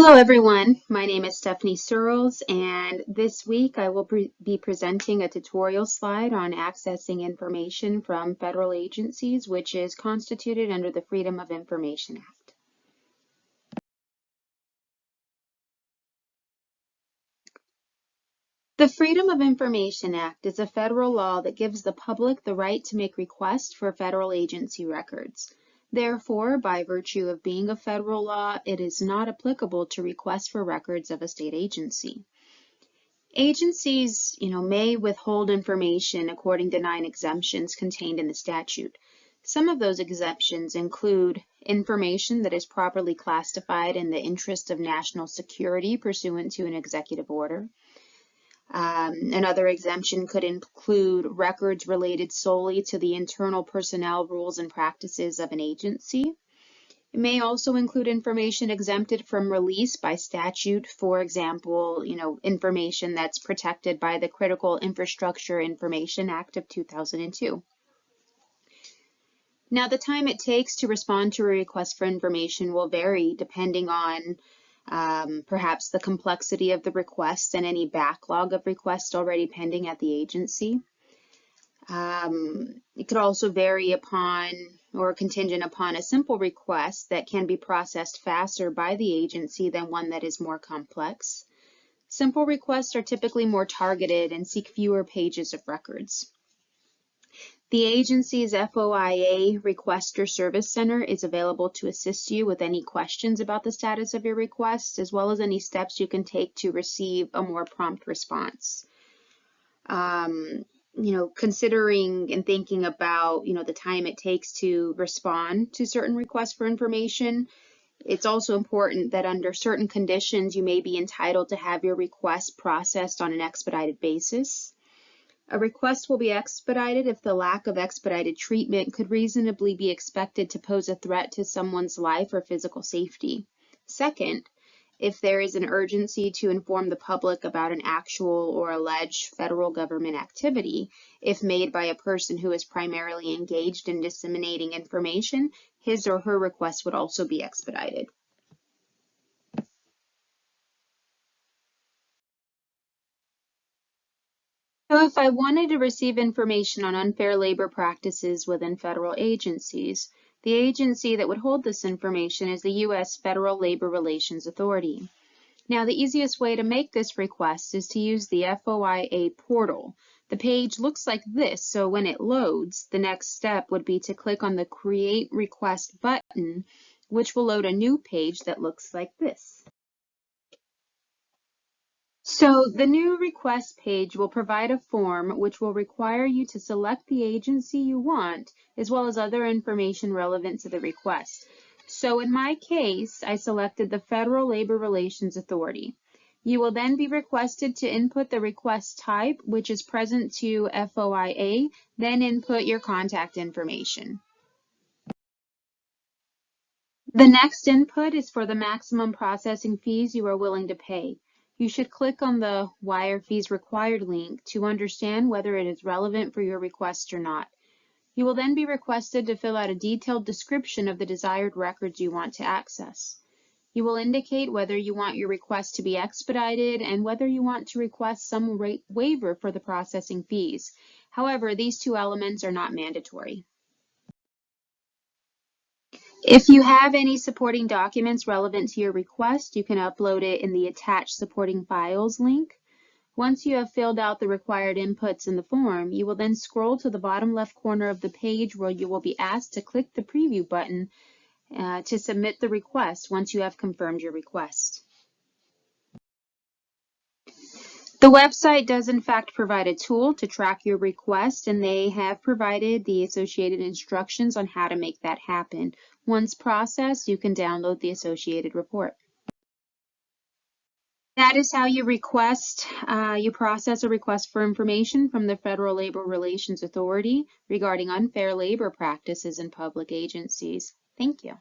Hello everyone, my name is Stephanie Searles, and this week I will be presenting a tutorial slide on accessing information from federal agencies, which is constituted under the Freedom of Information Act. The Freedom of Information Act is a federal law that gives the public the right to make requests for federal agency records. Therefore, by virtue of being a federal law, it is not applicable to requests for records of a state agency. Agencies, may withhold information according to 9 exemptions contained in the statute. Some of those exemptions include information that is properly classified in the interest of national security pursuant to an executive order. Another exemption could include records related solely to the internal personnel rules and practices of an agency. It may also include information exempted from release by statute, for example, information that's protected by the Critical Infrastructure Information Act of 2002. Now, the time it takes to respond to a request for information will vary depending on perhaps the complexity of the request and any backlog of requests already pending at the agency. It could also vary upon or contingent upon a simple request that can be processed faster by the agency than one that is more complex. Simple requests are typically more targeted and seek fewer pages of records. The agency's FOIA Requester Service Center is available to assist you with any questions about the status of your request, as well as any steps you can take to receive a more prompt response. Considering and thinking about, the time it takes to respond to certain requests for information, it's also important that under certain conditions, you may be entitled to have your request processed on an expedited basis. A request will be expedited if the lack of expedited treatment could reasonably be expected to pose a threat to someone's life or physical safety. Second, if there is an urgency to inform the public about an actual or alleged federal government activity, if made by a person who is primarily engaged in disseminating information, his or her request would also be expedited. So if I wanted to receive information on unfair labor practices within federal agencies, the agency that would hold this information is the U.S. Federal Labor Relations Authority. Now, the easiest way to make this request is to use the FOIA portal. The page looks like this, so when it loads, the next step would be to click on the Create Request button, which will load a new page that looks like this. So the new request page will provide a form which will require you to select the agency you want, as well as other information relevant to the request. So in my case, I selected the Federal Labor Relations Authority. You will then be requested to input the request type, which is present to FOIA, then input your contact information. The next input is for the maximum processing fees you are willing to pay. You should click on the Why are fees required link to understand whether it is relevant for your request or not. You will then be requested to fill out a detailed description of the desired records you want to access. You will indicate whether you want your request to be expedited and whether you want to request some waiver for the processing fees. However, these two elements are not mandatory. If you have any supporting documents relevant to your request, you can upload it in the Attach Supporting Files link. Once you have filled out the required inputs in the form, you will then scroll to the bottom left corner of the page where you will be asked to click the Preview button to submit the request once you have confirmed your request. The website does in fact provide a tool to track your request, and they have provided the associated instructions on how to make that happen. Once processed, you can download the associated report. That is how you process a request for information from the Federal Labor Relations Authority regarding unfair labor practices in public agencies. Thank you.